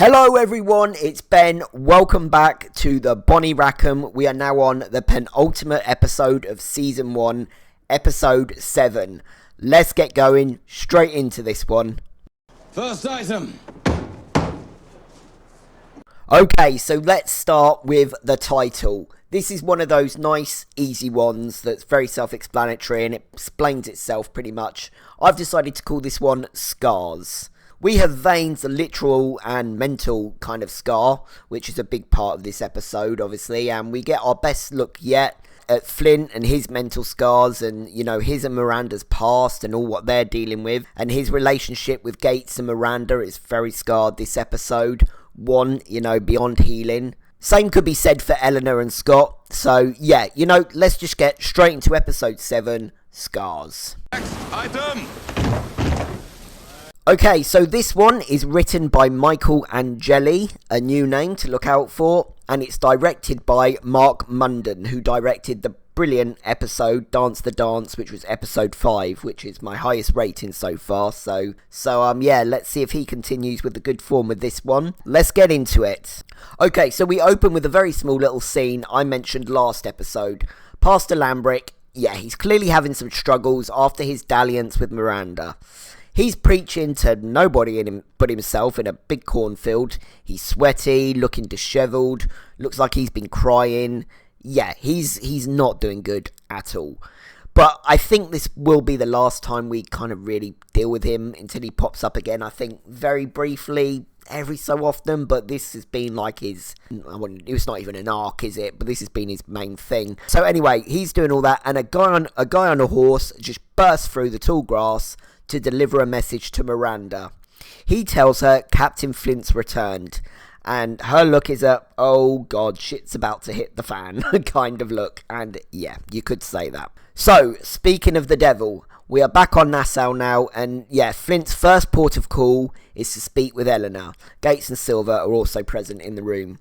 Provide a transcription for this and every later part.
Hello everyone, it's Ben. Welcome back to the Bonnie Rackham. We are now on the penultimate episode of Season 1, Episode 7. Let's get going straight into this one. First item. Okay, so let's start with the title. This is one of those nice, easy ones that's very self-explanatory and it explains itself pretty much. I've decided to call this one Scars. We have Vane's literal and mental kind of scar, which is a big part of this episode, obviously, and we get our best look yet at Flint and his mental scars and, you know, his and Miranda's past and all what they're dealing with, and his relationship with Gates and Miranda is very scarred this episode. One, you know, beyond healing. Same could be said for Eleanor and Scott. So, yeah, you know, let's just get straight into episode 7, Scars. Next item. Okay, so this one is written by Michael Angeli, a new name to look out for, and it's directed by Mark Munden, who directed the brilliant episode Dance the Dance, which was episode 5, which is my highest rating so far. So yeah, let's see if he continues with the good form with this one. Let's get into it. Okay, so we open with a very small little scene I mentioned last episode. Pastor Lambrick, yeah, he's clearly having some struggles after his dalliance with Miranda. He's preaching to nobody but himself in a big cornfield. He's sweaty, looking dishevelled, looks like he's been crying. Yeah, he's not doing good at all. But I think this will be the last time we kind of really deal with him until he pops up again. I think very briefly, every so often, but this has been like his, it's not even an arc, is it? But this has been his main thing. So anyway, he's doing all that, and a guy on a horse just bursts through the tall grass to deliver a message to Miranda. He tells her Captain Flint's returned, and her look is a, oh god, shit's about to hit the fan kind of look, and yeah, you could say that. So, speaking of the devil, we are back on Nassau now, and yeah, Flint's first port of call is to speak with Eleanor. Gates and Silver are also present in the room.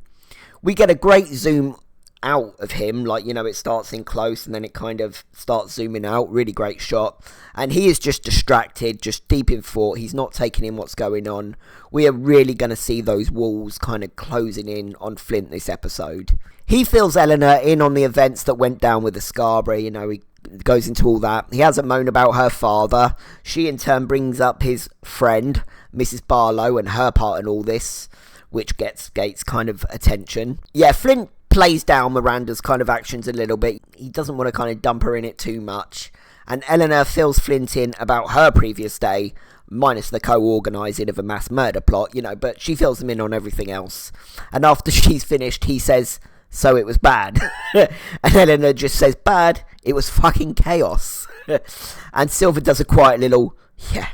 We get a great zoom out of him, like, you know, it starts in close and then it kind of starts zooming out. Really great shot, and he is just distracted, just deep in thought. He's not taking in what's going on. We are really going to see those walls kind of closing in on Flint this episode. He fills Eleanor in on the events that went down with the Scarborough. You know, he goes into all that. He has a moan about her father. She in turn brings up his friend Mrs. Barlow and her part in all this, which gets Gates kind of attention. Yeah, Flint plays down Miranda's kind of actions a little bit. He doesn't want to kind of dump her in it too much. And Eleanor fills Flint in about her previous day, minus the co-organising of a mass murder plot, you know, but she fills him in on everything else. And after she's finished, he says, so it was bad. And Eleanor just says, bad? It was fucking chaos. And Silver does a quiet little, yeah,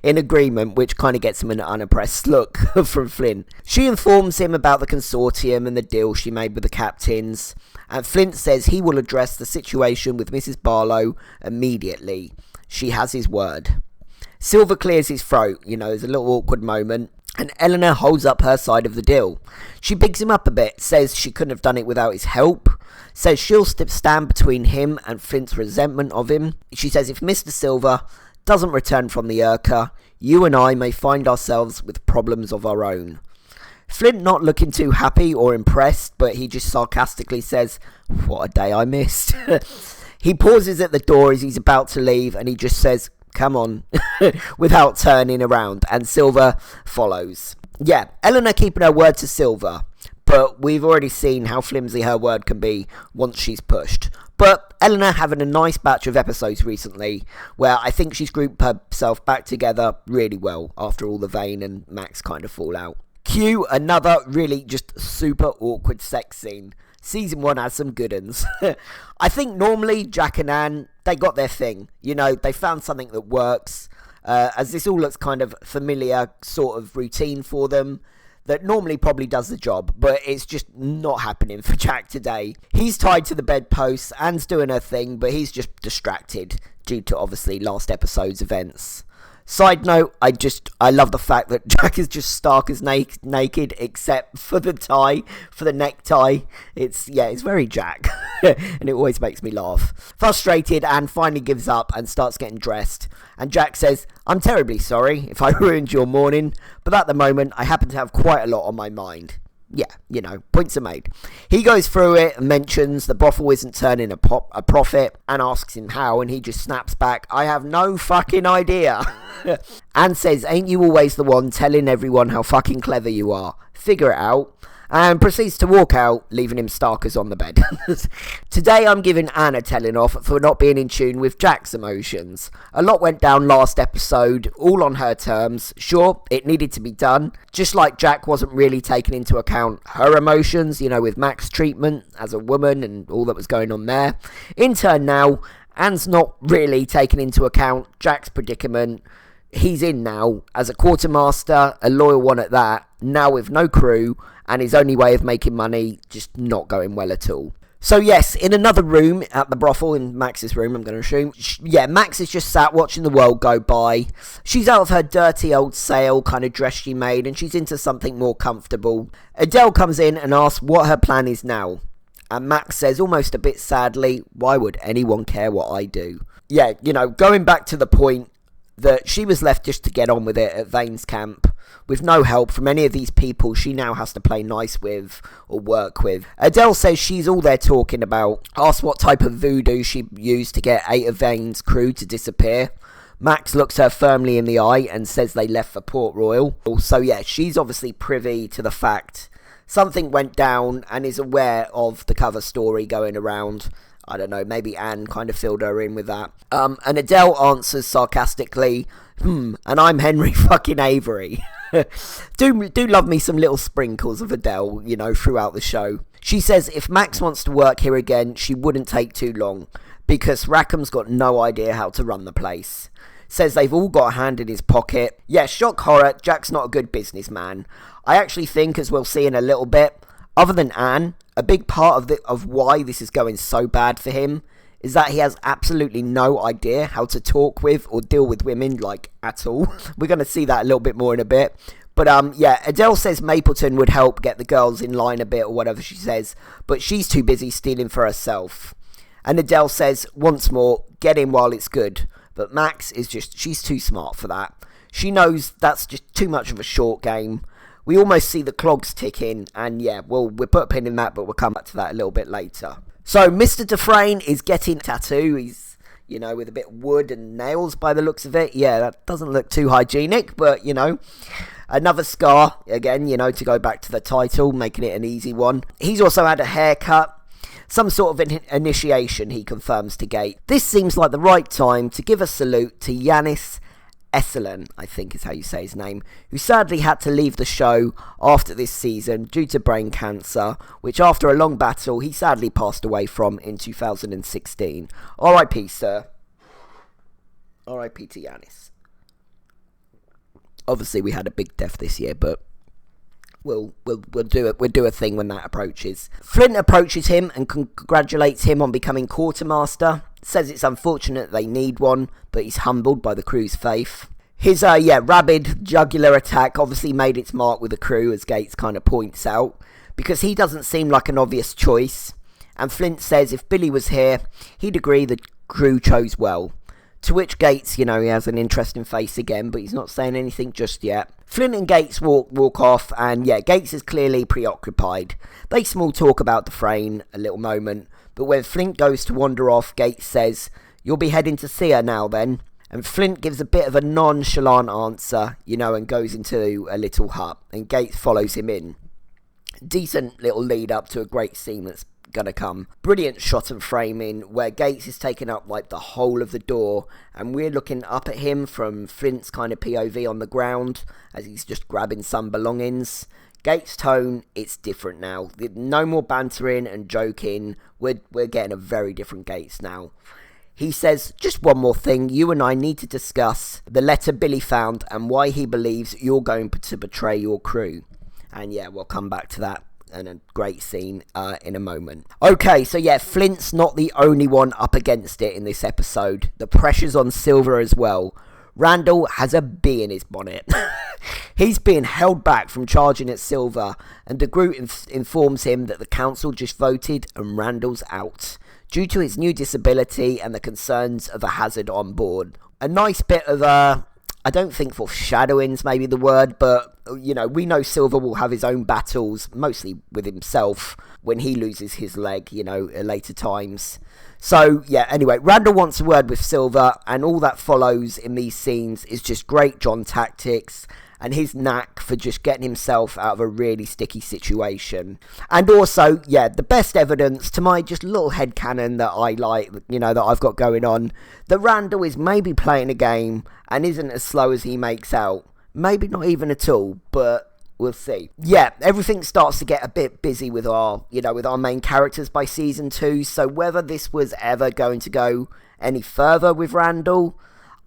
in agreement, which kind of gets him an unimpressed look from Flint. She informs him about the consortium and the deal she made with the captains, and Flint says he will address the situation with Mrs. Barlow immediately. She has his word. Silver clears his throat, you know, there's a little awkward moment, and Eleanor holds up her side of the deal. She bigs him up a bit, says she couldn't have done it without his help, says she'll stand between him and Flint's resentment of him. She says if Mr. Silver doesn't return from the Urca, you and I may find ourselves with problems of our own. Flint not looking too happy or impressed, but he just sarcastically says, what a day I missed. He pauses at the door as he's about to leave, and he just says, come on, without turning around, and Silver follows. Yeah, Eleanor keeping her word to Silver, but we've already seen how flimsy her word can be once she's pushed. But Eleanor having a nice batch of episodes recently, where I think she's grouped herself back together really well after all the Vane and Max kind of fallout. Cue another really just super awkward sex scene. Season 1 has some good uns. I think normally Jack and Anne, they got their thing. You know, they found something that works. As this all looks kind of familiar, sort of routine for them, that normally probably does the job, but it's just not happening for Jack today. He's tied to the bedpost, Anne's doing her thing, but he's just distracted due to obviously last episode's events. Side note, I love the fact that Jack is just stark as naked, except for the tie, for the necktie. It's very Jack, and it always makes me laugh. Frustrated, Anne finally gives up and starts getting dressed. And Jack says, "I'm terribly sorry if I ruined your morning, but at the moment I happen to have quite a lot on my mind." Yeah, points are made. He goes through it and mentions the brothel isn't turning a profit and asks him how, and he just snaps back, "I have no fucking idea." And says, "Ain't you always the one telling everyone how fucking clever you are? Figure it out." And proceeds to walk out, leaving him starkers on the bed. Today I'm giving Anne a telling off for not being in tune with Jack's emotions. A lot went down last episode, all on her terms. Sure, it needed to be done, just like Jack wasn't really taking into account her emotions, with Mac's treatment as a woman and all that was going on there. In turn now, Anne's not really taking into account Jack's predicament. He's in now as a quartermaster, a loyal one at that, now with no crew, and his only way of making money just not going well at all. So yes, in another room at the brothel, in Max's room, I'm going to assume, Max is just sat watching the world go by. She's out of her dirty old sail kind of dress she made, and she's into something more comfortable. Adele comes in and asks what her plan is now. And Max says, almost a bit sadly, "Why would anyone care what I do?" Yeah, going back to the point that she was left just to get on with it at Vane's camp, with no help from any of these people she now has to play nice with or work with. Adele says she's all they're talking about, asks what type of voodoo she used to get 8 of Vane's crew to disappear. Max looks her firmly in the eye and says they left for Port Royal. So yeah, she's obviously privy to the fact something went down and is aware of the cover story going around. I don't know, maybe Anne kind of filled her in with that. And Adele answers sarcastically, and I'm Henry fucking Avery. do love me some little sprinkles of Adele, throughout the show. She says if Max wants to work here again, she wouldn't take too long, because Rackham's got no idea how to run the place. Says they've all got a hand in his pocket. Yeah, shock horror, Jack's not a good businessman. I actually think, as we'll see in a little bit, other than Anne, a big part of why this is going so bad for him is that he has absolutely no idea how to talk with or deal with women, at all. We're going to see that a little bit more in a bit. But, Adele says Mapleton would help get the girls in line a bit or whatever she says, but she's too busy stealing for herself. And Adele says, once more, get in while it's good. But Max is she's too smart for that. She knows that's just too much of a short game. We almost see the clogs ticking, and we'll put a pin in that, but we'll come back to that a little bit later. So, Mr. Dufresne is getting a tattoo. He's, with a bit of wood and nails by the looks of it. Yeah, that doesn't look too hygienic, but, another scar, again, to go back to the title, making it an easy one. He's also had a haircut. Some sort of an initiation, he confirms to Gate. This seems like the right time to give a salute to Yanis Esselen, I think is how you say his name, who sadly had to leave the show after this season due to brain cancer, which after a long battle he sadly passed away from in 2016. R.I.P. sir. R.I.P. to Yanis. Obviously we had a big death this year, but we'll do it. We'll do a thing when that approaches. Flint approaches him and congratulates him on becoming quartermaster. Says it's unfortunate they need one, but he's humbled by the crew's faith. His rabid jugular attack obviously made its mark with the crew, as Gates kind of points out, because he doesn't seem like an obvious choice. And Flint says if Billy was here, he'd agree the crew chose well. To which Gates, he has an interesting face again, but he's not saying anything just yet. Flint and Gates walk off, and Gates is clearly preoccupied. They small talk about Dufresne a little moment, but when Flint goes to wander off, Gates says, "You'll be heading to see her now then?" And Flint gives a bit of a nonchalant answer, and goes into a little hut, and Gates follows him in. Decent little lead up to a great scene that's gonna come. Brilliant shot and framing where Gates is taking up the whole of the door, and we're looking up at him from Flint's kind of POV on the ground as he's just grabbing some belongings. Gates' tone, it's different now. No more bantering and joking. We're getting a very different Gates now. He says, "Just one more thing, you and I need to discuss the letter Billy found and why he believes you're going to betray your crew." And we'll come back to that and a great scene in a moment. Okay, so Flint's not the only one up against it in this episode. The pressure's on Silver as well. Randall has a bee in his bonnet. He's being held back from charging at Silver, and DeGroot informs him that the council just voted and Randall's out, due to his new disability and the concerns of a hazard on board. A nice bit of I don't think foreshadowing's maybe the word, but, you know, we know Silver will have his own battles, mostly with himself, when he loses his leg, you know, at later times. So, yeah, anyway, Randall wants a word with Silver, and all that follows in these scenes is just great John tactics, and his knack for just getting himself out of a really sticky situation. And also, yeah, the best evidence to my just little headcanon that I like, you know, that I've got going on, that Randall is maybe playing a game and isn't as slow as he makes out. Maybe not even at all, but we'll see. Yeah, everything starts to get a bit busy with our, you know, with our main characters by season 2, so whether this was ever going to go any further with Randall,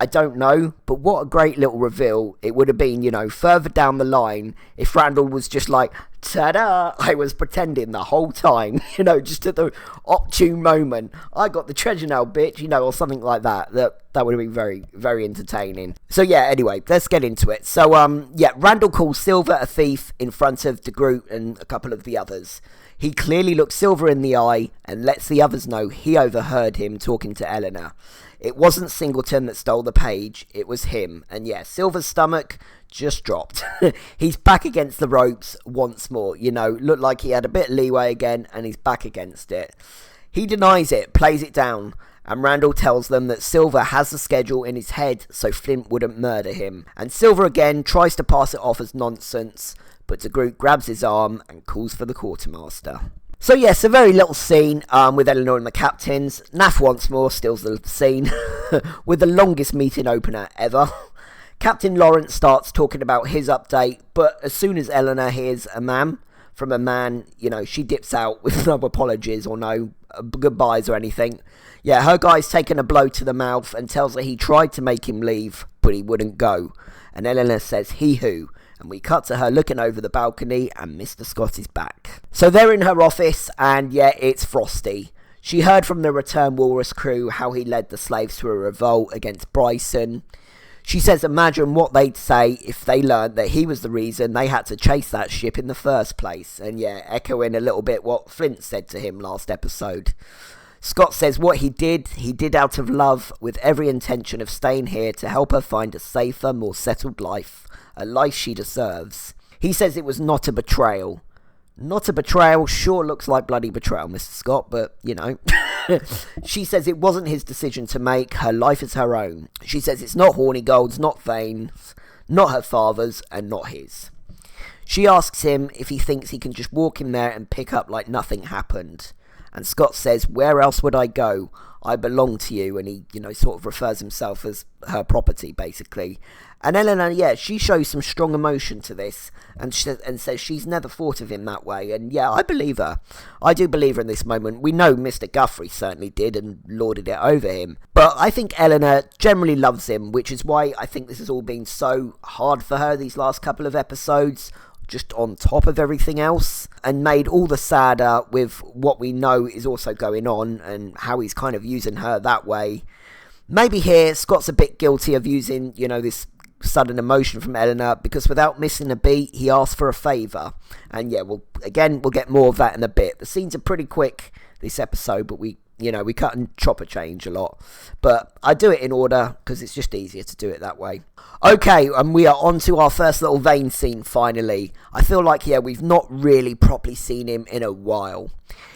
I don't know, but what a great little reveal it would have been, you know, further down the line, if Randall was just like, ta-da, I was pretending the whole time, you know, just at the opportune moment, I got the treasure now, bitch, you know, or something like that. That would have been very, very entertaining. So yeah, anyway, let's get into it. So, yeah, Randall calls Silver a thief in front of DeGroot and a couple of the others. He clearly looks Silver in the eye and lets the others know he overheard him talking to Eleanor. It wasn't Singleton that stole the page, it was him. And yeah, Silver's stomach just dropped. He's back against the ropes once more. You know, looked like he had a bit of leeway again, and he's back against it. He denies it, plays it down, and Randall tells them that Silver has the schedule in his head so Flint wouldn't murder him. And Silver again tries to pass it off as nonsense, but DeGroot grabs his arm and calls for the quartermaster. So yes, a very little scene with Eleanor and the captains. Naff once more steals the scene with the longest meeting opener ever. Captain Lawrence starts talking about his update, but as soon as Eleanor hears a ma'am from a man, you know, she dips out with no apologies or no goodbyes or anything. Yeah, her guy's taken a blow to the mouth and tells her he tried to make him leave, but he wouldn't go. And Eleanor says, he who? And we cut to her looking over the balcony and Mr. Scott is back. So they're in her office and yeah, it's Frosty. She heard from the Return Walrus crew how he led the slaves to a revolt against Bryson. She says imagine what they'd say if they learned that he was the reason they had to chase that ship in the first place. And yeah, echoing a little bit what Flint said to him last episode. Scott says what he did out of love with every intention of staying here to help her find a safer, more settled life. A life she deserves. He says it was not a betrayal. Not a betrayal sure looks like bloody betrayal, Mr. Scott, but, you know. She says it wasn't his decision to make. Her life is her own. She says it's not Hornigold's, not Vane's, not her father's, and not his. She asks him if he thinks he can just walk in there and pick up like nothing happened. And Scott says, where else would I go? I belong to you. And he, you know, sort of refers himself as her property, basically. And Eleanor, yeah, she shows some strong emotion to this and says she's never thought of him that way. And yeah, I believe her. I do believe her in this moment. We know Mr. Guthrie certainly did and lorded it over him. But I think Eleanor generally loves him, which is why I think this has all been so hard for her these last couple of episodes, just on top of everything else, and made all the sadder with what we know is also going on and how he's kind of using her that way. Maybe here Scott's a bit guilty of using, you know, this sudden emotion from Eleanor, because without missing a beat he asked for a favour. And yeah, we'll get more of that in a bit. The scenes are pretty quick this episode, but we cut and chop a change a lot, but I do it in order because it's just easier to do it that way. Okay, and we are on to our first little Vane scene finally. I feel like, yeah, we've not really properly seen him in a while.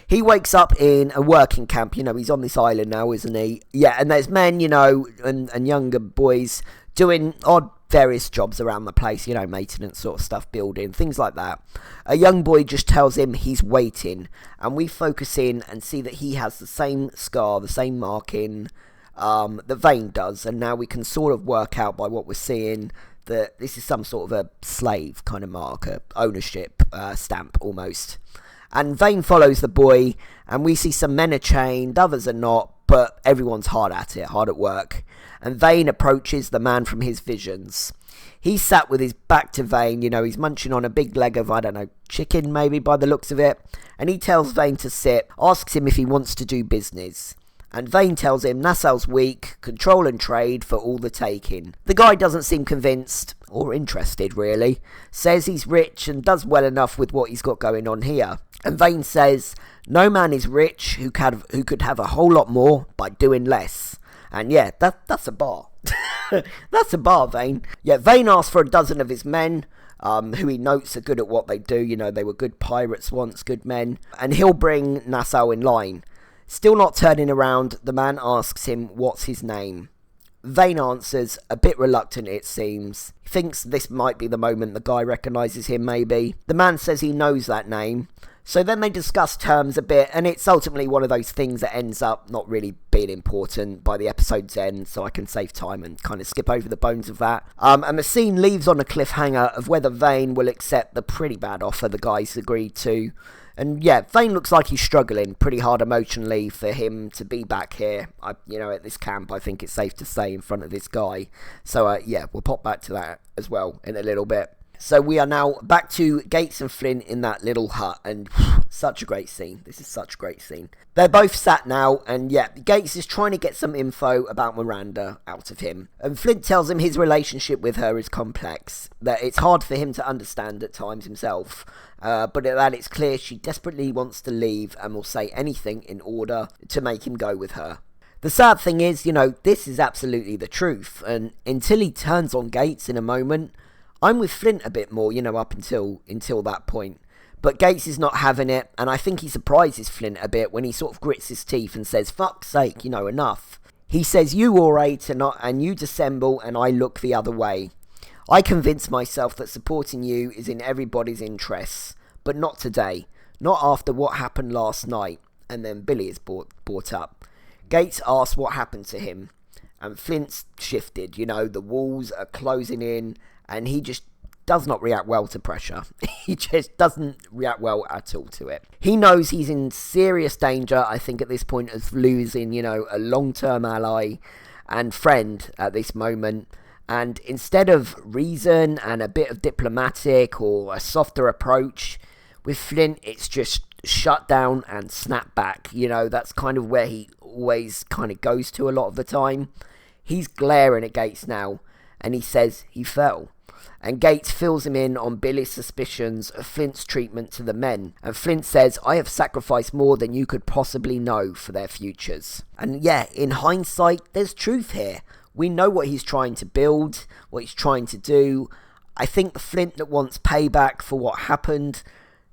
He wakes up in a working camp, you know, he's on this island now, isn't he? Yeah, and there's men, you know, and younger boys doing odd various jobs around the place, you know, maintenance sort of stuff, building, things like that. A young boy just tells him he's waiting, and we focus in and see that he has the same scar, the same marking that Vane does, and now we can sort of work out by what we're seeing that this is some sort of a slave kind of marker, ownership stamp almost. And Vane follows the boy, and we see some men are chained, others are not, but everyone's hard at it, hard at work. And Vane approaches the man from his visions. He's sat with his back to Vane, you know, he's munching on a big leg of, I don't know, chicken maybe by the looks of it. And he tells Vane to sit, asks him if he wants to do business. And Vane tells him Nassau's weak, control and trade for all the taking. The guy doesn't seem convinced, or interested really, says he's rich and does well enough with what he's got going on here. And Vane says, no man is rich who could have a whole lot more by doing less. And yeah, that's a bar. That's a bar, Vane. Yeah, Vane asks for a dozen of his men, who he notes are good at what they do. You know, they were good pirates once, good men. And he'll bring Nassau in line. Still not turning around, the man asks him what's his name. Vane answers, a bit reluctant it seems. He thinks this might be the moment the guy recognises him, maybe. The man says he knows that name. So then they discuss terms a bit, and it's ultimately one of those things that ends up not really being important by the episode's end, so I can save time and kind of skip over the bones of that. And the scene leaves on a cliffhanger of whether Vane will accept the pretty bad offer the guys agreed to. And yeah, Vane looks like he's struggling pretty hard emotionally for him to be back here. At this camp, I think it's safe to say, in front of this guy. So yeah, we'll pop back to that as well in a little bit. So we are now back to Gates and Flint in that little hut, and such a great scene. This is such a great scene. They're both sat now, and yeah, Gates is trying to get some info about Miranda out of him. And Flint tells him his relationship with her is complex, that it's hard for him to understand at times himself, but that it's clear she desperately wants to leave and will say anything in order to make him go with her. The sad thing is, this is absolutely the truth, and until he turns on Gates in a moment, I'm with Flint a bit more, up until that point. But Gates is not having it, and I think he surprises Flint a bit when he sort of grits his teeth and says, fuck's sake, enough. He says, you orate and you dissemble, and I look the other way. I convince myself that supporting you is in everybody's interests, but not today, not after what happened last night. And then Billy is brought up. Gates asks what happened to him, and Flint's shifted, the walls are closing in, and he just does not react well to pressure. He just doesn't react well at all to it. He knows he's in serious danger, I think, at this point, of losing, a long-term ally and friend at this moment. And instead of reason and a bit of diplomatic or a softer approach, with Flint, it's just shut down and snap back. That's kind of where he always kind of goes to a lot of the time. He's glaring at Gates now, and he says he fell. And Gates fills him in on Billy's suspicions of Flint's treatment to the men. And Flint says, I have sacrificed more than you could possibly know for their futures. And yeah, in hindsight, there's truth here. We know what he's trying to build, what he's trying to do. I think the Flint that wants payback for what happened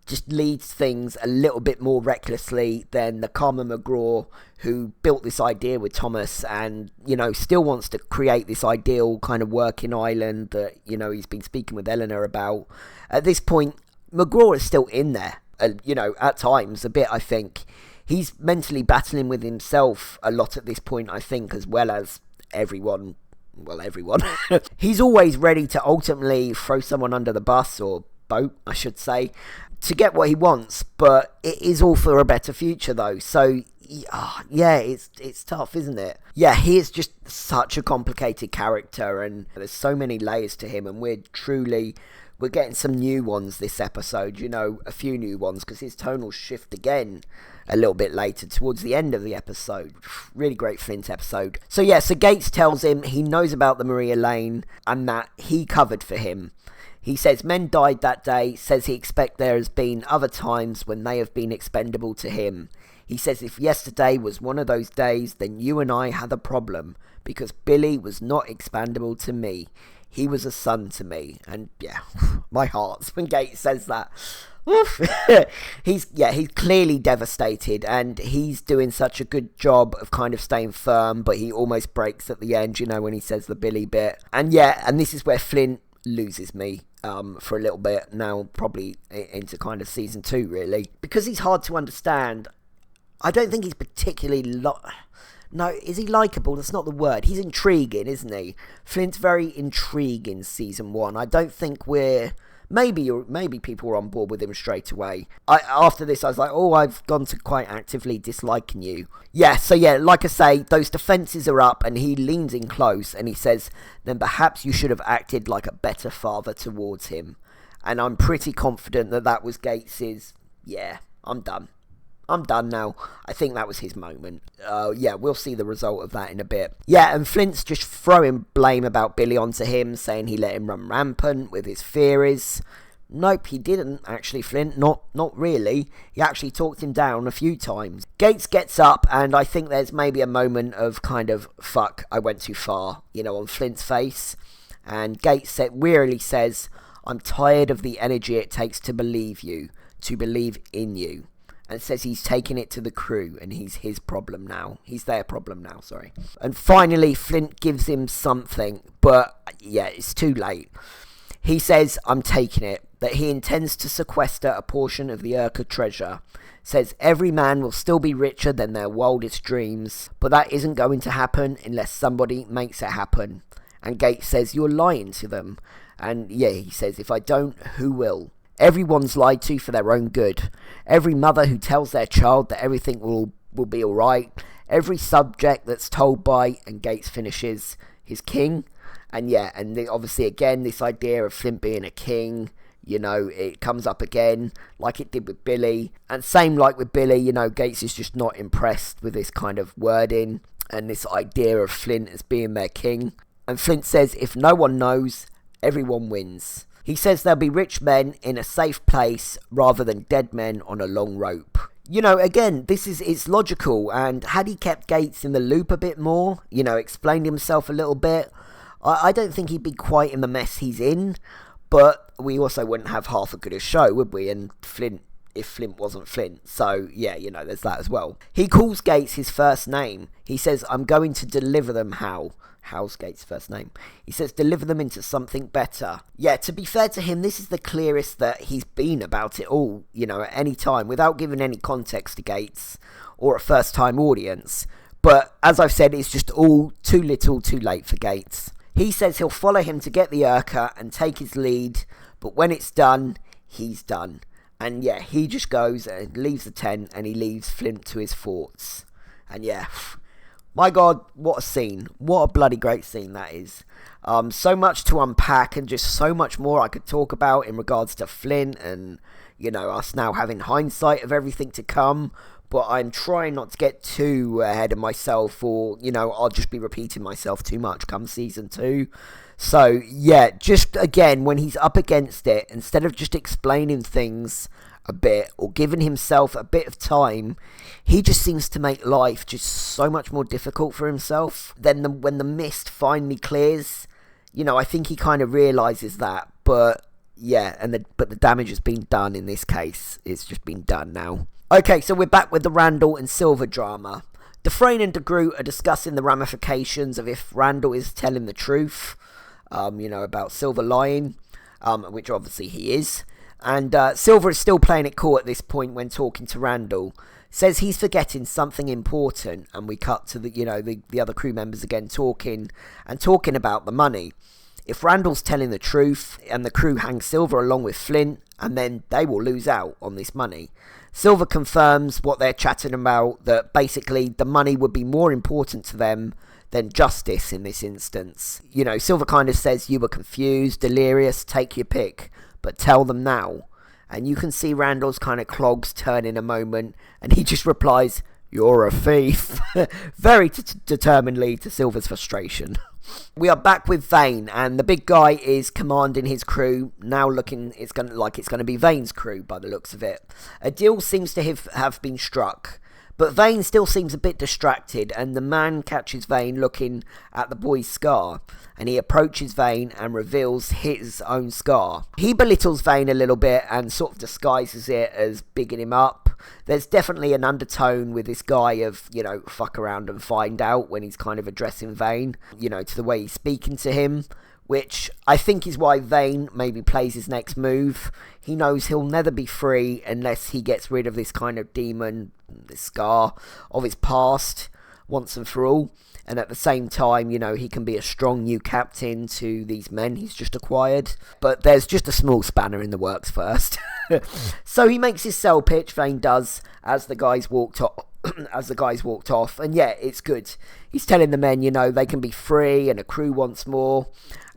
just leads things a little bit more recklessly than the Carmen McGraw who built this idea with Thomas and, still wants to create this ideal kind of working island that, he's been speaking with Eleanor about. At this point, McGraw is still in there, at times a bit, I think. He's mentally battling with himself a lot at this point, I think, as well as everyone. Well, everyone. He's always ready to ultimately throw someone under the bus, or boat, I should say, to get what he wants, but it is all for a better future though. So yeah, it's tough, isn't it? Yeah, he is just such a complicated character, and there's so many layers to him, and we're getting some new ones this episode, a few new ones, because his tone will shift again a little bit later towards the end of the episode. Really great Flint episode. So Gates tells him he knows about the Maria Lane and that he covered for him. He says men died that day, says he expects there has been other times when they have been expendable to him. He says if yesterday was one of those days, then you and I had a problem, because Billy was not expendable to me. He was a son to me. And yeah, my heart when Gates says that. He's clearly devastated, and he's doing such a good job of kind of staying firm, but he almost breaks at the end, when he says the Billy bit. And this is where Flint loses me for a little bit now, probably into kind of season 2 really, because he's hard to understand. I don't think he's particularly no, is he likeable? That's not the word. He's intriguing, isn't he? Flint's very intriguing season 1. I don't think maybe people were on board with him straight away. After this, I was like, I've gone to quite actively disliking you. Yeah, so like I say, those defences are up, and he leans in close, and he says, then perhaps you should have acted like a better father towards him. And I'm pretty confident that was Gates's, I'm done. I'm done now. I think that was his moment. Yeah, we'll see the result of that in a bit. Yeah, and Flint's just throwing blame about Billy onto him, saying he let him run rampant with his theories. Nope, he didn't, actually, Flint. Not really. He actually talked him down a few times. Gates gets up, and I think there's maybe a moment of kind of, fuck, I went too far, on Flint's face. And Gates wearily says, I'm tired of the energy it takes to believe in you. And says he's taking it to the crew, and he's his problem now. He's their problem now, sorry. And finally, Flint gives him something, but yeah, it's too late. He says, I'm taking it, that he intends to sequester a portion of the Urka treasure. Says every man will still be richer than their wildest dreams, but that isn't going to happen unless somebody makes it happen. And Gates says, you're lying to them. And yeah, he says, if I don't, who will? Everyone's lied to for their own good. Every mother who tells their child that everything will be alright. Every subject that's told by, and Gates finishes, his king. And yeah, and obviously again, this idea of Flint being a king, it comes up again, like it did with Billy. And same like with Billy, Gates is just not impressed with this kind of wording and this idea of Flint as being their king. And Flint says, if no one knows, everyone wins. He says there'll be rich men in a safe place rather than dead men on a long rope. Again, it's logical, and had he kept Gates in the loop a bit more, explained himself a little bit, I don't think he'd be quite in the mess he's in, but we also wouldn't have half a good a show, would we? And if Flint wasn't Flint. So, yeah, there's that as well. He calls Gates his first name. He says, I'm going to deliver them, Hal. Hal's Gates' first name. He says, deliver them into something better. Yeah, to be fair to him, this is the clearest that he's been about it all, at any time, without giving any context to Gates or a first-time audience. But, as I've said, it's just all too little, too late for Gates. He says he'll follow him to get the Urka and take his lead, but when it's done, he's done. And yeah, he just goes and leaves the tent, and he leaves Flint to his thoughts. And yeah, my God, what a scene. What a bloody great scene that is. So much to unpack, and just so much more I could talk about in regards to Flint and, us now having hindsight of everything to come. But I'm trying not to get too ahead of myself, or, I'll just be repeating myself too much come season 2. So, yeah, just again, when he's up against it, instead of just explaining things a bit or giving himself a bit of time, he just seems to make life just so much more difficult for himself. Then when the mist finally clears, I think he kind of realises that. But, yeah, but the damage has been done in this case. It's just been done now. Okay, so we're back with the Randall and Silver drama. Dufresne and DeGroot are discussing the ramifications of if Randall is telling the truth, about Silver lying, which obviously he is. And Silver is still playing it cool at this point when talking to Randall. Says he's forgetting something important, and we cut to the other crew members again talking about the money. If Randall's telling the truth, and the crew hang Silver along with Flint, and then they will lose out on this money. Silver confirms what they're chatting about, that basically the money would be more important to them than justice in this instance. Silver kind of says, you were confused, delirious, take your pick, but tell them now. And you can see Randall's kind of clogs turn in a moment, and he just replies, you're a thief, very determinedly to Silver's frustration. We are back with Vane, and the big guy is commanding his crew, now looking it's going to be Vane's crew by the looks of it. A deal seems to have been struck, but Vane still seems a bit distracted, and the man catches Vane looking at the boy's scar, and he approaches Vane and reveals his own scar. He belittles Vane a little bit and sort of disguises it as bigging him up. There's definitely an undertone with this guy of, fuck around and find out when he's kind of addressing Vane, to the way he's speaking to him, which I think is why Vane maybe plays his next move. He knows he'll never be free unless he gets rid of this kind of demon, this scar of his past once and for all. And at the same time, he can be a strong new captain to these men he's just acquired. But there's just a small spanner in the works first. So he makes his sell pitch, Vane does, as the guys walked off. And yeah, it's good. He's telling the men, they can be free and a crew once more.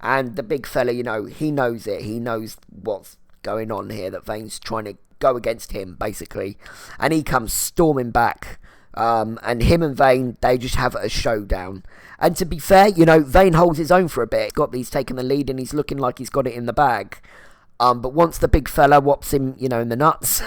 And the big fella, he knows it. He knows what's going on here, that Vane's trying to go against him, basically. And he comes storming back. And him and Vane, they just have a showdown. And to be fair, Vane holds his own for a bit. He's taken the lead and he's looking like he's got it in the bag. But once the big fella whops him, in the nuts,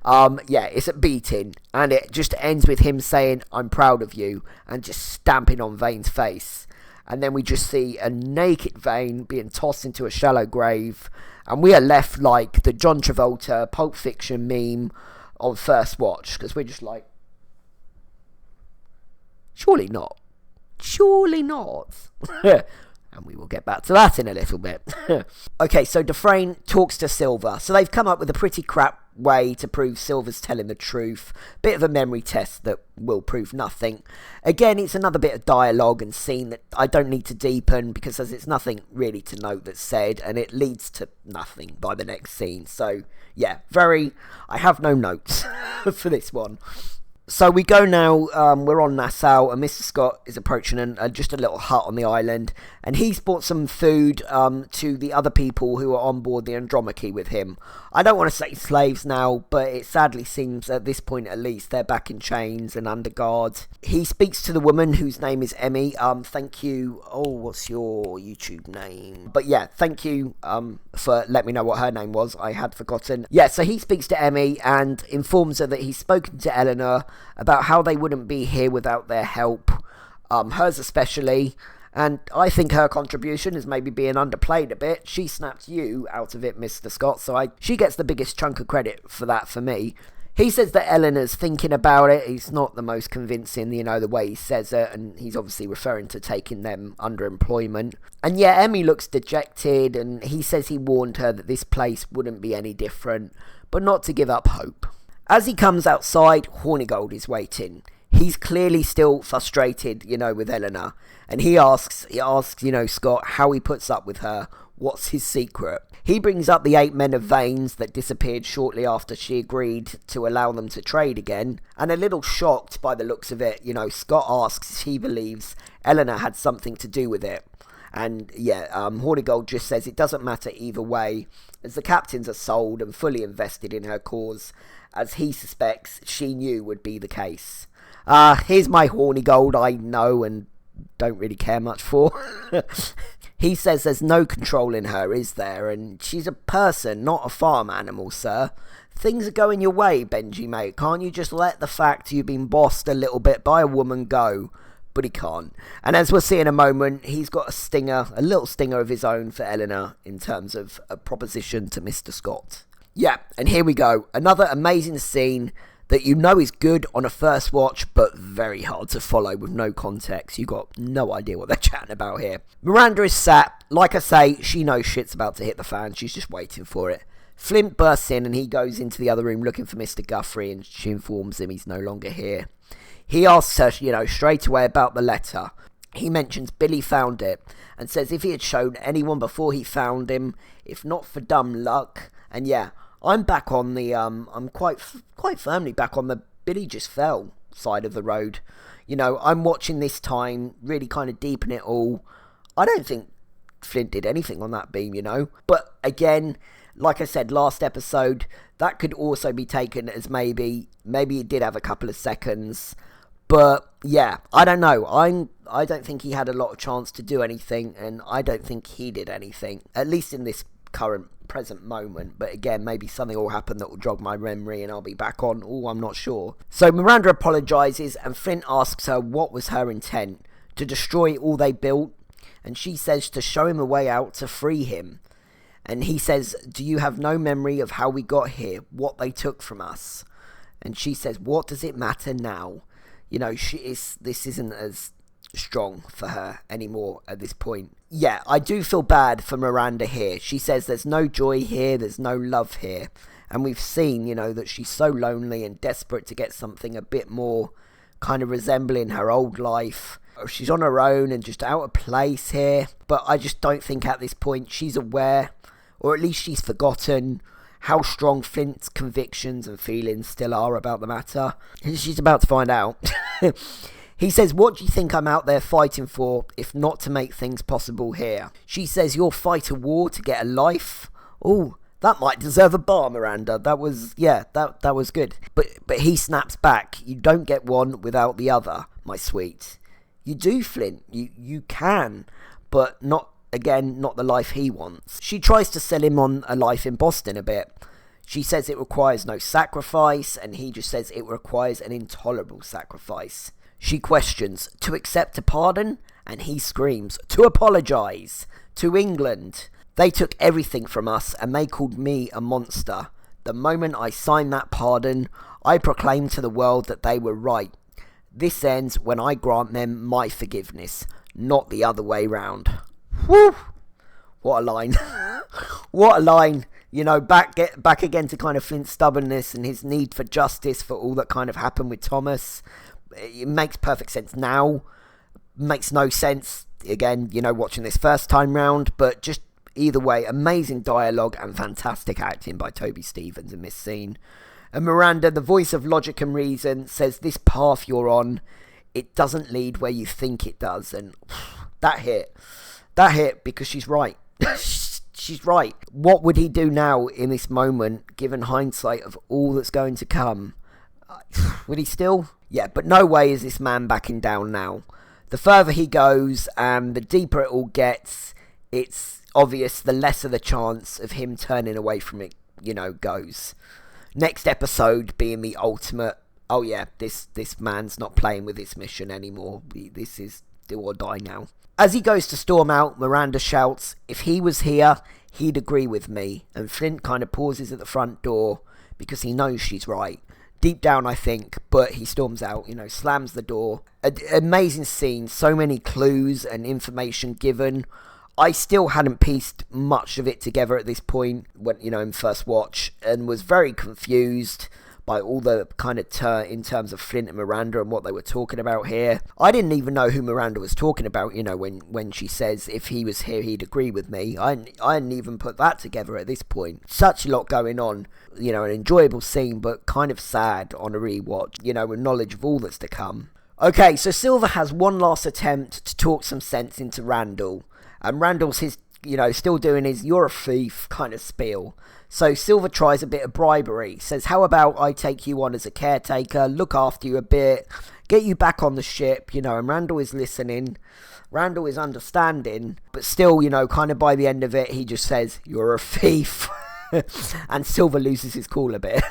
it's a beating. And it just ends with him saying, "I'm proud of you," and just stamping on Vane's face. And then we just see a naked Vane being tossed into a shallow grave. And we are left like the John Travolta Pulp Fiction meme on first watch. Because we're just like, surely not. Surely not. And we will get back to that in a little bit. Okay, so Dufresne talks to Silver. So they've come up with a pretty crap way to prove Silver's telling the truth. Bit of a memory test that will prove nothing. Again, it's another bit of dialogue and scene that I don't need to deepen because there's nothing really to note that's said, and it leads to nothing by the next scene. So, yeah, I have no notes for this one. So we go now, we're on Nassau, and Mr. Scott is approaching just a little hut on the island, and he's brought some food to the other people who are on board the Andromache with him. I don't want to say slaves now, but it sadly seems, at this point at least, they're back in chains and under guard. He speaks to the woman whose name is Emmy. Thank you. Oh, what's your YouTube name? But yeah, thank you for letting me know what her name was. I had forgotten. Yeah, so he speaks to Emmy and informs her that he's spoken to Eleanor about how they wouldn't be here without their help, hers especially, and I think her contribution is maybe being underplayed a bit. She snapped you out of it, Mr. Scott, so she gets the biggest chunk of credit for that for me. He says that Eleanor's thinking about it. He's not the most convincing, the way he says it, and he's obviously referring to taking them under employment. And yeah, Emmy looks dejected, and he says he warned her that this place wouldn't be any different, but not to give up hope. As he comes outside, Hornigold is waiting. He's clearly still frustrated, with Eleanor. And he asks, Scott how he puts up with her. What's his secret? He brings up the 8 men of Vane's that disappeared shortly after she agreed to allow them to trade again. And a little shocked by the looks of it, Scott asks if he believes Eleanor had something to do with it. And yeah, Hornigold just says it doesn't matter either way, as the captains are sold and fully invested in her cause, as he suspects she knew would be the case. Here's my Hornigold I know and don't really care much for. He says there's no control in her, is there? And she's a person, not a farm animal, sir. Things are going your way, Benji, mate. Can't you just let the fact you've been bossed a little bit by a woman go? But he can't. And as we'll see in a moment, he's got a little stinger of his own for Eleanor in terms of a proposition to Mr. Scott. Yeah, and here we go. Another amazing scene that is good on a first watch, but very hard to follow with no context. You got no idea what they're chatting about here. Miranda is sat. Like I say, she knows shit's about to hit the fan. She's just waiting for it. Flint bursts in and he goes into the other room looking for Mr. Guthrie, and she informs him he's no longer here. He asks her, straight away about the letter. He mentions Billy found it and says if he had shown anyone before he found him, if not for dumb luck. And yeah, I'm back on the, I'm quite firmly back on the Billy just fell side of the road. I'm watching this time, really kind of deep in it all. I don't think Flint did anything on that beam, But again, like I said last episode, that could also be taken as maybe it did have a couple of seconds. But yeah, I don't know. I don't think he had a lot of chance to do anything, and I don't think he did anything, at least in this present moment. But again, maybe something will happen that will jog my memory and I'll be back on. I'm not sure. So Miranda apologises and Flint asks her what was her intent, to destroy all they built, and she says to show him a way out to free him. And he says, do you have no memory of how we got here, what they took from us? And she says, what does it matter now? This isn't as strong for her anymore at this point. Yeah, I do feel bad for Miranda here. She says there's no joy here, there's no love here. And we've seen, that she's so lonely and desperate to get something a bit more kind of resembling her old life. She's on her own and just out of place here. But I just don't think at this point she's aware, or at least she's forgotten, how strong Flint's convictions and feelings still are about the matter. And she's about to find out. He says, what do you think I'm out there fighting for, if not to make things possible here? She says, you'll fight a war to get a life? Oh, That might deserve a bar, Miranda. That was good. But he snaps back. You don't get one without the other, my sweet. You do, Flint. You can, but not the life he wants. She tries to sell him on a life in Boston a bit. She says it requires no sacrifice, and he just says it requires an intolerable sacrifice. She questions, to accept a pardon? And he screams, to apologise. To England. They took everything from us, and they called me a monster. The moment I signed that pardon, I proclaimed to the world that they were right. This ends when I grant them my forgiveness, not the other way round. Whew! What a line. What a line. You know, back again to kind of Flint's stubbornness and his need for justice for all that kind of happened with Thomas. It makes perfect sense now. Makes no sense, again, you know, watching this first time round. But just either way, amazing dialogue and fantastic acting by Toby Stephens in this scene. And Miranda, the voice of logic and reason, says this path you're on, it doesn't lead where you think it does. And that hit because she's right. She's right. What would he do now in this moment, given hindsight of all that's going to come? Would he still? Yeah, but no way is this man backing down now. The further he goes and the deeper it all gets, it's obvious the lesser the chance of him turning away from it, you know, goes. Next episode being the ultimate, oh yeah, this man's not playing with this mission anymore. This is do or die now. As he goes to storm out, Miranda shouts, if he was here, he'd agree with me. And Flint kind of pauses at the front door because he knows she's right. Deep down, I think, but he storms out, you know, slams the door. Amazing scene, so many clues and information given. I still hadn't pieced much of it together at this point, when, you know, in first watch, and was very confused by all the kind of in terms of Flint and Miranda and what they were talking about here. I didn't even know who Miranda was talking about, you know, when she says, if he was here, he'd agree with me. I hadn't even put that together at this point. Such a lot going on, you know, an enjoyable scene, but kind of sad on a rewatch, you know, with knowledge of all that's to come. Okay, so Silver has one last attempt to talk some sense into Randall, and Randall's still doing his you're a thief kind of spiel. So Silver tries a bit of bribery, says, how about I take you on as a caretaker, look after you a bit, get you back on the ship, you know, and Randall is listening, Randall is understanding, but still, you know, kind of by the end of it, he just says, you're a thief. And Silver loses his cool a bit.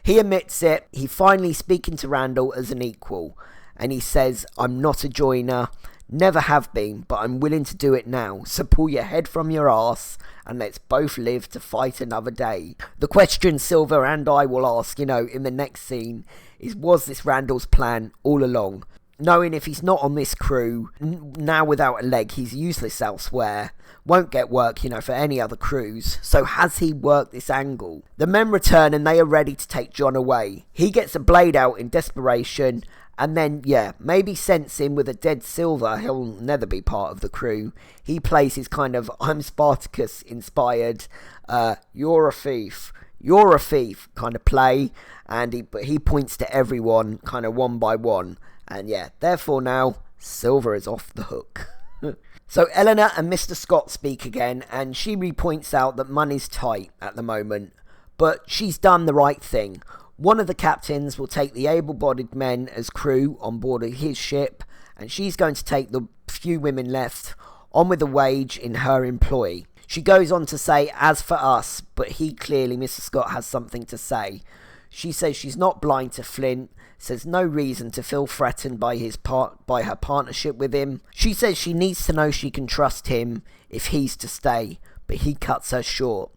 He admits it, he finally speaking to Randall as an equal, and he says, I'm not a joiner, never have been, but I'm willing to do it now. So pull your head from your arse and let's both live to fight another day. The question Silver and I will ask, you know, in the next scene is, was this Randall's plan all along? Knowing if he's not on this crew, now without a leg, he's useless elsewhere. Won't get work, you know, for any other crews. So has he worked this angle? The men return and they are ready to take John away. He gets a blade out in desperation. And then, yeah, maybe sensing with a dead Silver, he'll never be part of the crew. He plays his kind of, I'm Spartacus inspired, you're a thief kind of play. And he points to everyone kind of one by one. And yeah, therefore now, Silver is off the hook. So Eleanor and Mr. Scott speak again, and she points out that money's tight at the moment. But she's done the right thing. One of the captains will take the able-bodied men as crew on board of his ship, and she's going to take the few women left on with a wage in her employ. She goes on to say, as for us, but he clearly, Mr. Scott, has something to say. She says she's not blind to Flint, says no reason to feel threatened by her partnership with him. She says she needs to know she can trust him if he's to stay, but he cuts her short.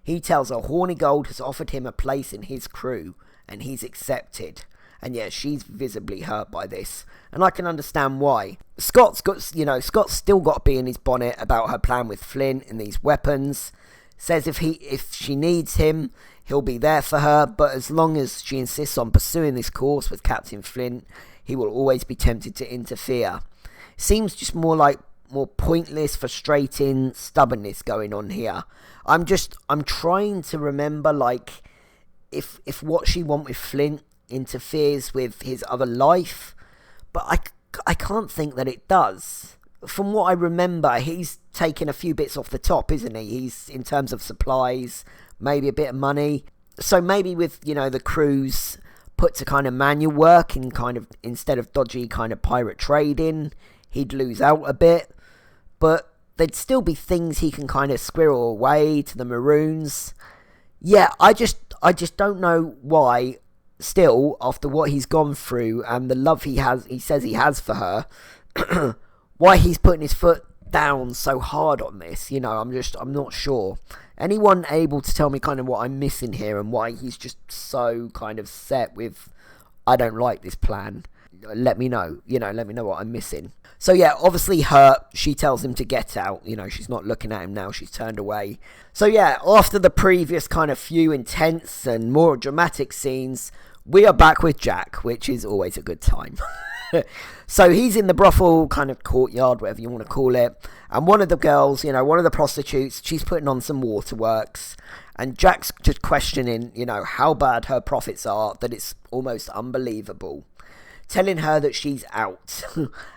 He tells her Hornigold has offered him a place in his crew, and he's accepted. And yeah, she's visibly hurt by this, and I can understand why. Scott's still got to be in his bonnet about her plan with Flint and these weapons. Says if she needs him, he'll be there for her, but as long as she insists on pursuing this course with Captain Flint, he will always be tempted to interfere. Seems just more pointless, frustrating stubbornness going on here. I'm trying to remember, like, if what she wants with Flint interferes with his other life, but I can't think that it does. From what I remember, he's taken a few bits off the top, isn't he? He's, in terms of supplies, maybe a bit of money. So maybe with, the crews put to kind of manual work and kind of instead of dodgy kind of pirate trading, he'd lose out a bit. But there'd still be things he can kind of squirrel away to the Maroons. Yeah, I just don't know why, still, after what he's gone through and the love he says he has for her, why he's putting his foot down so hard on this. I'm not sure. Anyone able to tell me kind of what I'm missing here and why he's just so kind of set with, I don't like this plan? Let me know. Let me know what I'm missing. So yeah, obviously hurt. She tells him to get out. She's not looking at him now. She's turned away. So yeah, after the previous kind of few intense and more dramatic scenes, we are back with Jack, which is always a good time. So he's in the brothel kind of courtyard, whatever you want to call it. And one of the girls, one of the prostitutes, she's putting on some waterworks. And Jack's just questioning, how bad her profits are, that it's almost unbelievable. Telling her that she's out.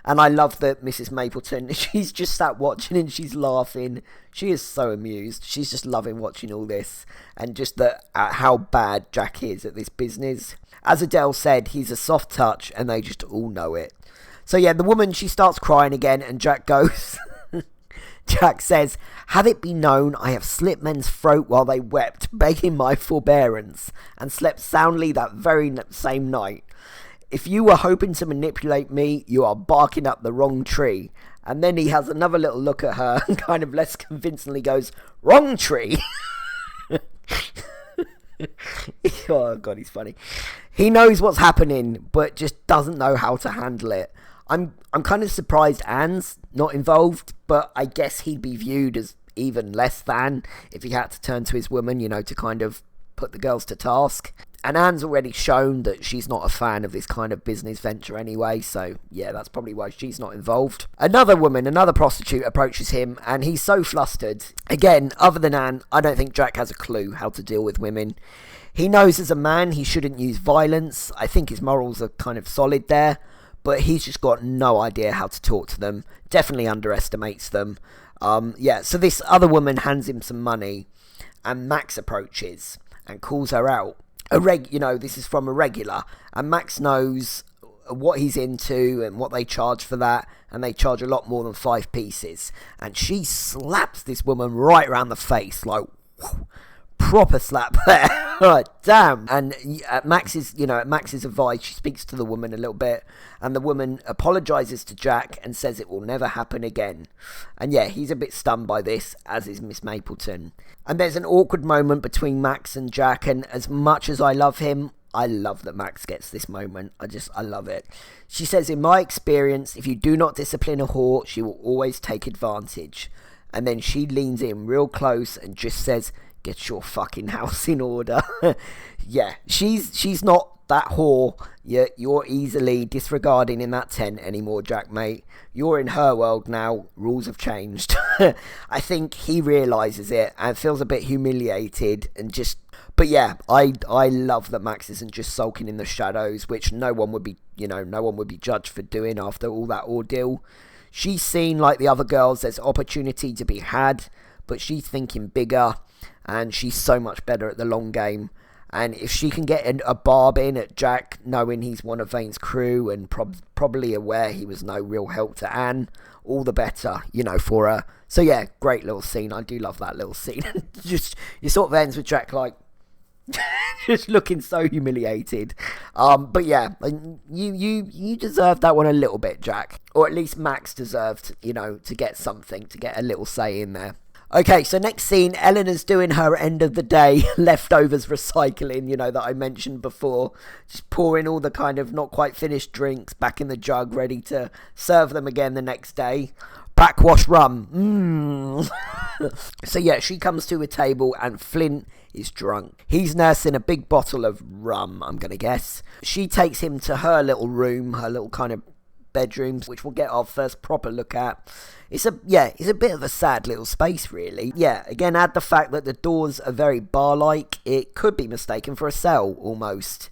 And I love that Mrs. Mapleton, she's just sat watching and she's laughing. She is so amused. She's just loving watching all this. And just how bad Jack is at this business. As Adele said, he's a soft touch and they just all know it. So yeah, the woman, she starts crying again and Jack goes... Jack says, "Have it be known I have slit men's throat while they wept, begging my forbearance, and slept soundly that very same night. If you were hoping to manipulate me, you are barking up the wrong tree." And then he has another little look at her and kind of less convincingly goes, "Wrong tree?" Oh God, he's funny. He knows what's happening, but just doesn't know how to handle it. I'm kind of surprised Anne's not involved, but I guess he'd be viewed as even less than if he had to turn to his woman, to kind of put the girls to task. And Anne's already shown that she's not a fan of this kind of business venture anyway, so yeah, that's probably why she's not involved. Another woman, another prostitute, approaches him, and he's so flustered. Again, other than Anne, I don't think Jack has a clue how to deal with women. He knows as a man he shouldn't use violence. I think his morals are kind of solid there, but he's just got no idea how to talk to them. Definitely underestimates them. So this other woman hands him some money, and Max approaches and calls her out. This is from a regular, and Max knows what he's into and what they charge for that, and they charge a lot more than 5 pieces. And she slaps this woman right around the face, like, whoo, proper slap there. Damn. And at Max's advice, she speaks to the woman a little bit, and the woman apologizes to Jack and says it will never happen again. And yeah, he's a bit stunned by this, as is Miss Mapleton. And there's an awkward moment between Max and Jack, and as much as I love him, I love that Max gets this moment. I love it. She says, "In my experience, if you do not discipline a whore, she will always take advantage." And then she leans in real close and just says, "Get your fucking house in order." Yeah, she's not that whore you're easily disregarding in that tent anymore, Jack, mate. You're in her world now. Rules have changed. I think he realises it and feels a bit humiliated and just... But yeah, I love that Max isn't just sulking in the shadows, which no one would be judged for doing after all that ordeal. She's seen, like the other girls, there's opportunity to be had, but she's thinking bigger, and she's so much better at the long game. And if she can get a barb in at Jack, knowing he's one of Vane's crew and probably aware he was no real help to Anne, all the better, for her. So yeah, great little scene. I do love that little scene. Just, it sort of ends with Jack like just looking so humiliated. But yeah, you deserved that one a little bit, Jack. Or at least Max deserved, to get something, to get a little say in there. Okay, so next scene, Eleanor's doing her end of the day leftovers recycling, that I mentioned before. Just pouring all the kind of not quite finished drinks back in the jug, ready to serve them again the next day. Backwash rum. So yeah, she comes to a table and Flint is drunk. He's nursing a big bottle of rum, I'm going to guess. She takes him to her little room, her little kind of bedrooms, which we'll get our first proper look at. It's a bit of a sad little space, really. Yeah, again, add the fact that the doors are very bar-like. It could be mistaken for a cell, almost.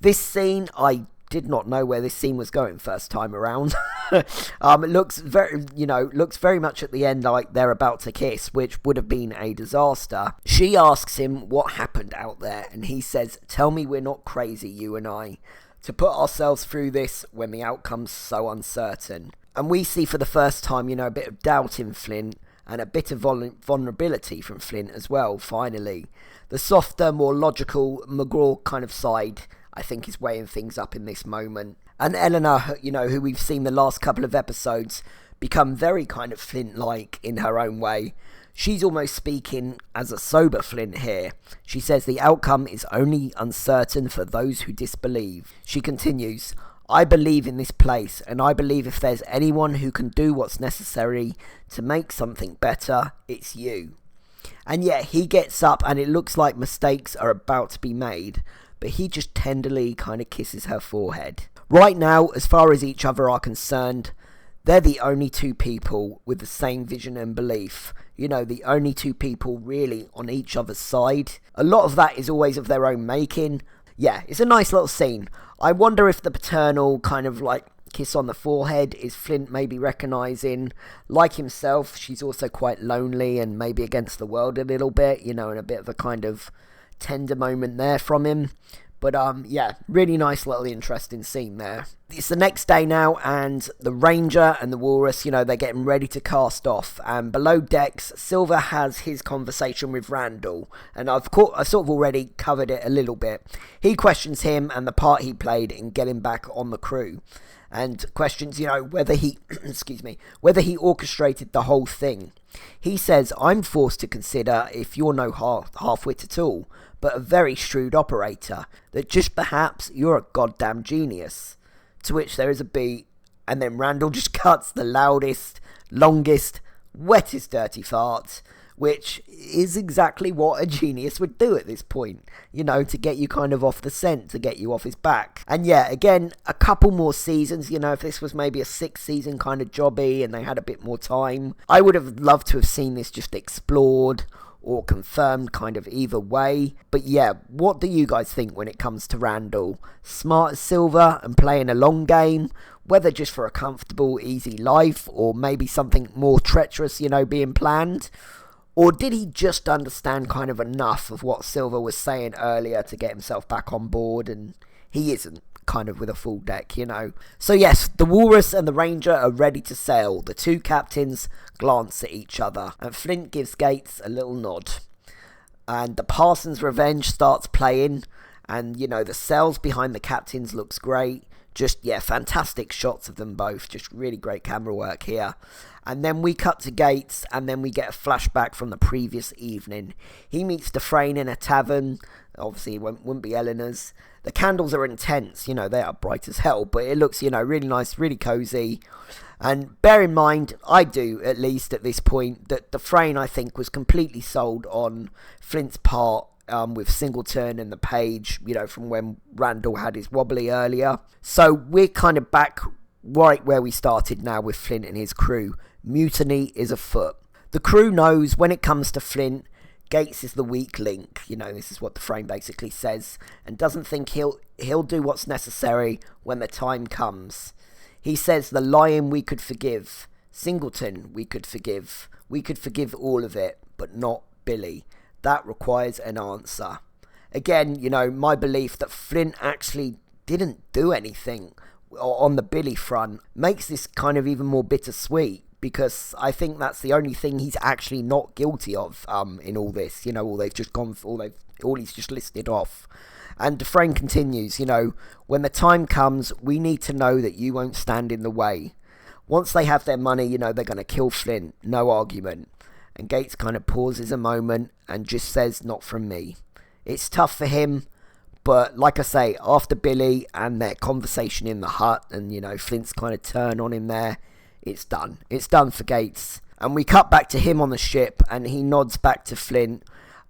This scene, I did not know where this scene was going first time around. It looks very much at the end like they're about to kiss, which would have been a disaster. She asks him what happened out there, and he says, "Tell me we're not crazy, you and I, to put ourselves through this when the outcome's so uncertain." And we see for the first time, a bit of doubt in Flint, and a bit of vulnerability from Flint as well, finally. The softer, more logical McGraw kind of side, I think, is weighing things up in this moment. And Eleanor, who we've seen the last couple of episodes, become very kind of Flint-like in her own way. She's almost speaking as a sober Flint here. She says the outcome is only uncertain for those who disbelieve. She continues, "I believe in this place, and I believe if there's anyone who can do what's necessary to make something better, it's you." And yet he gets up and it looks like mistakes are about to be made, but he just tenderly kind of kisses her forehead. Right now, as far as each other are concerned, they're the only two people with the same vision and belief. The only two people really on each other's side. A lot of that is always of their own making. Yeah, it's a nice little scene. I wonder if the paternal kind of like kiss on the forehead is Flint maybe recognising, like himself, she's also quite lonely and maybe against the world a little bit, and a bit of a kind of tender moment there from him. But yeah, really nice little interesting scene there. It's the next day now, and the Ranger and the Walrus, they're getting ready to cast off. And below decks, Silver has his conversation with Randall. And I've sort of already covered it a little bit. He questions him and the part he played in getting back on the crew. And questions, whether he, whether he orchestrated the whole thing. He says, "I'm forced to consider if you're no half-wit at all, but a very shrewd operator, that just perhaps you're a goddamn genius." To which there is a beat, and then Randall just cuts the loudest, longest, wettest dirty fart, which is exactly what a genius would do at this point, to get you kind of off the scent, to get you off his back. And yeah, again, a couple more seasons, if this was maybe a 6-season kind of jobby and they had a bit more time, I would have loved to have seen this just explored or confirmed kind of either way. But yeah, what do you guys think when it comes to Randall? Smart as Silver and playing a long game, whether just for a comfortable, easy life, or maybe something more treacherous, being planned? Or did he just understand kind of enough of what Silver was saying earlier to get himself back on board, and he isn't kind of with a full deck, So yes, the Walrus and the Ranger are ready to sail. The two captains glance at each other, and Flint gives Gates a little nod. And the Parsons Revenge starts playing, and the sails behind the captains looks great. Just, yeah, fantastic shots of them both. Just really great camera work here. And then we cut to Gates, and then we get a flashback from the previous evening. He meets Dufresne in a tavern. Obviously, it wouldn't be Eleanor's. The candles are intense. They are bright as hell, but it looks, really nice, really cozy. And bear in mind, I do, at least at this point, that Dufresne, I think, was completely sold on Flint's part with Singleton and the page, from when Randall had his wobbly earlier. So we're kind of back right where we started now with Flint and his crew. Mutiny is afoot. The crew knows when it comes to Flint, Gates is the weak link. This is what the frame basically says, and doesn't think he'll do what's necessary when the time comes. He says the lying we could forgive, Singleton we could forgive all of it, but not Billy. That requires an answer. Again, my belief that Flint actually didn't do anything on the Billy front makes this kind of even more bittersweet, because I think that's the only thing he's actually not guilty of in all this. All they've just gone for, all he's just listed off. And Dufresne continues, when the time comes, we need to know that you won't stand in the way. Once they have their money, they're going to kill Flint, no argument. And Gates kind of pauses a moment and just says, not from me. It's tough for him, but like I say, after Billy and their conversation in the hut and, Flint's kind of turn on him there, it's done. It's done for Gates. And we cut back to him on the ship, and he nods back to Flint.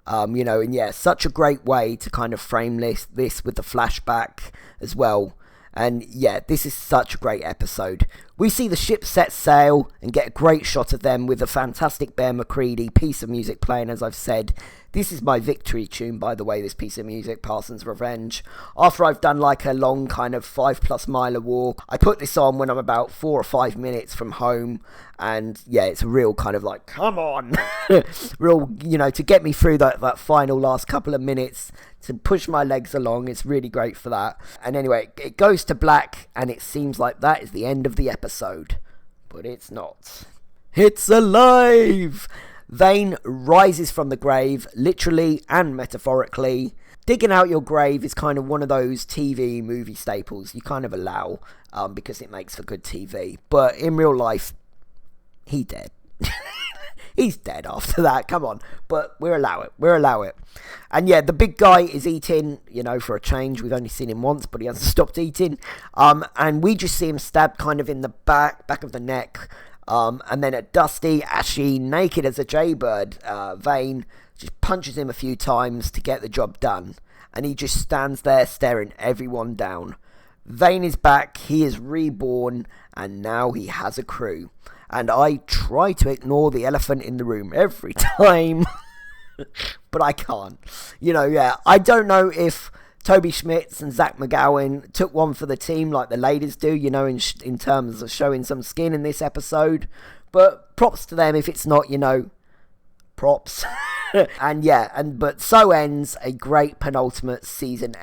And yeah, such a great way to kind of frame this with the flashback as well. And yeah, this is such a great episode. We see the ship set sail and get a great shot of them with a fantastic Bear McCready piece of music playing, as I've said. This is my victory tune, by the way, this piece of music, Parsons Revenge. After I've done like a long kind of 5+ mile walk, I put this on when I'm about 4 or 5 minutes from home. And yeah, it's a real kind of like, come on, real, to get me through that final last couple of minutes, to push my legs along. It's really great for that. And anyway, it goes to black and it seems like that is the end of the episode. But it's not. It's alive! Vane rises from the grave, literally and metaphorically. Digging out your grave is kind of one of those TV movie staples you kind of allow because it makes for good TV. But in real life, he dead. He's dead after that, come on. But we'll allow it. And yeah, the big guy is eating, for a change. We've only seen him once, but he hasn't stopped eating. And we just see him stabbed kind of in the back of the neck. And then a dusty, ashy, naked as a jaybird, Vane just punches him a few times to get the job done. And he just stands there staring everyone down. Vane is back, he is reborn, and now he has a crew. And I try to ignore the elephant in the room every time, but I can't. I don't know if Toby Schmitz and Zach McGowan took one for the team like the ladies do, in terms of showing some skin in this episode. But props to them if it's not, props. But so ends a great penultimate season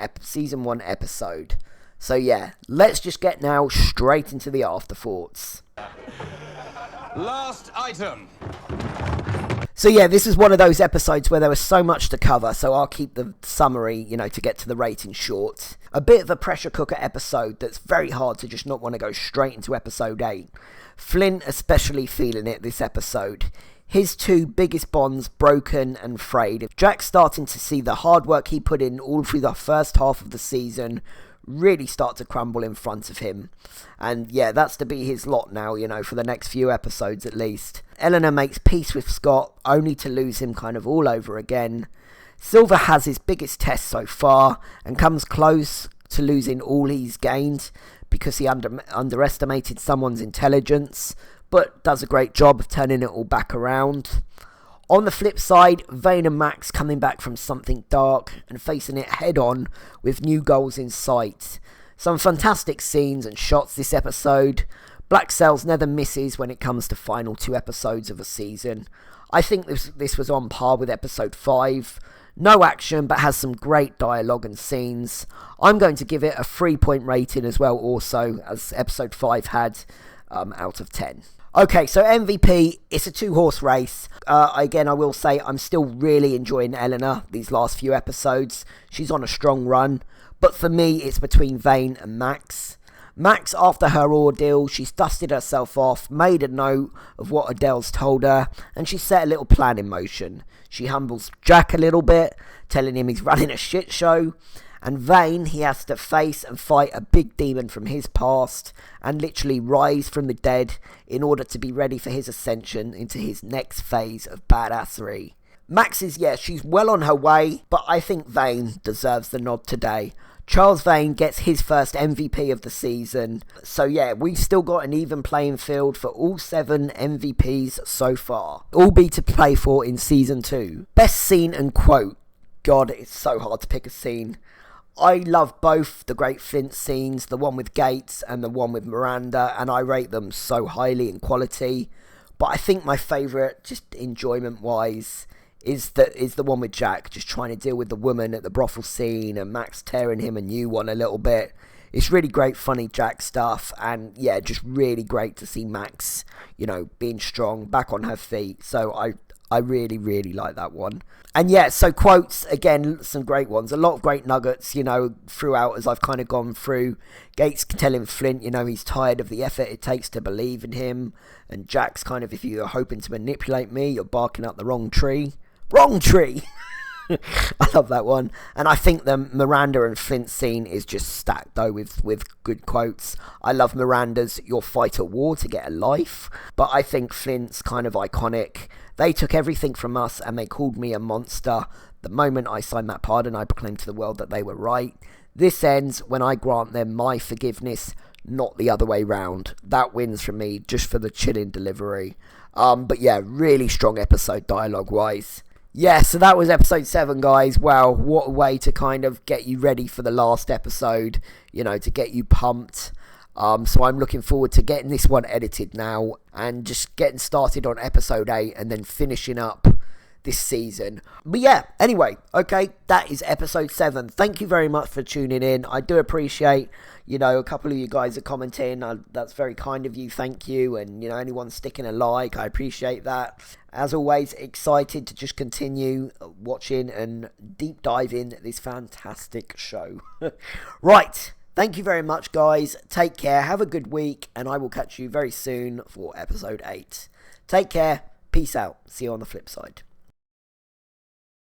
1 episode. So yeah, let's just get now straight into the afterthoughts. Last item. So yeah, this is one of those episodes where there was so much to cover, so I'll keep the summary, to get to the rating short. A bit of a pressure cooker episode that's very hard to just not want to go straight into episode 8. Flint especially feeling it this episode. His two biggest bonds broken and frayed. Jack's starting to see the hard work he put in all through the first half of the season really start to crumble in front of him. And yeah, that's to be his lot now, for the next few episodes at least. Eleanor makes peace with Scott, only to lose him kind of all over again. Silver has his biggest test so far, and comes close to losing all he's gained, because he underestimated someone's intelligence, but does a great job of turning it all back around. On the flip side, Vane and Max coming back from something dark and facing it head on with new goals in sight. Some fantastic scenes and shots this episode. Black Sails never misses when it comes to final 2 episodes of a season. I think this was on par with episode 5. No action, but has some great dialogue and scenes. I'm going to give it a 3-point rating as well also, as episode 5 had, out of 10. Okay, so MVP, it's a 2-horse race. Again, I will say I'm still really enjoying Eleanor these last few episodes. She's on a strong run. But for me, it's between Vane and Max. Max, after her ordeal, she's dusted herself off, made a note of what Adele's told her, and she set a little plan in motion. She humbles Jack a little bit, telling him he's running a shit show. And Vane, he has to face and fight a big demon from his past and literally rise from the dead in order to be ready for his ascension into his next phase of badassery. Max is, she's well on her way, but I think Vane deserves the nod today. Charles Vane gets his first MVP of the season. So yeah, we've still got an even playing field for all 7 MVPs so far. All be to play for in season 2. Best scene and quote. God, it's so hard to pick a scene. I love both the great Flint scenes, the one with Gates and the one with Miranda, and I rate them so highly in quality. But I think my favourite, just enjoyment-wise, is the one with Jack, just trying to deal with the woman at the brothel scene and Max tearing him a new one a little bit. It's really great, funny Jack stuff, and yeah, just really great to see Max, being strong, back on her feet. So I really, really like that one. And yeah, so quotes, again, some great ones. A lot of great nuggets, throughout as I've kind of gone through. Gates telling Flint, he's tired of the effort it takes to believe in him. And Jack's kind of, if you're hoping to manipulate me, you're barking up the wrong tree. Wrong tree! I love that one. And I think the Miranda and Flint scene is just stacked, though, with good quotes. I love Miranda's, "You'll fight a war to get a life." But I think Flint's kind of iconic. "They took everything from us and they called me a monster. The moment I signed that pardon, I proclaimed to the world that they were right. This ends when I grant them my forgiveness, not the other way round. That wins from me just for the chilling delivery. But yeah, really strong episode dialogue-wise. Yeah, so that was episode 7, guys. Wow, what a way to kind of get you ready for the last episode, you know, to get you pumped. So I'm looking forward to getting this one edited now and just getting started on episode 8 and then finishing up this season. But yeah, anyway, okay, that is episode 7. Thank you very much for tuning in. I do appreciate, you know, a couple of you guys are commenting. That's very kind of you. Thank you. And, you know, anyone sticking a like, I appreciate that. As always, excited to just continue watching and deep diving this fantastic show. Right. Thank you very much, guys. Take care. Have a good week. And I will catch you very soon for episode 8. Take care. Peace out. See you on the flip side.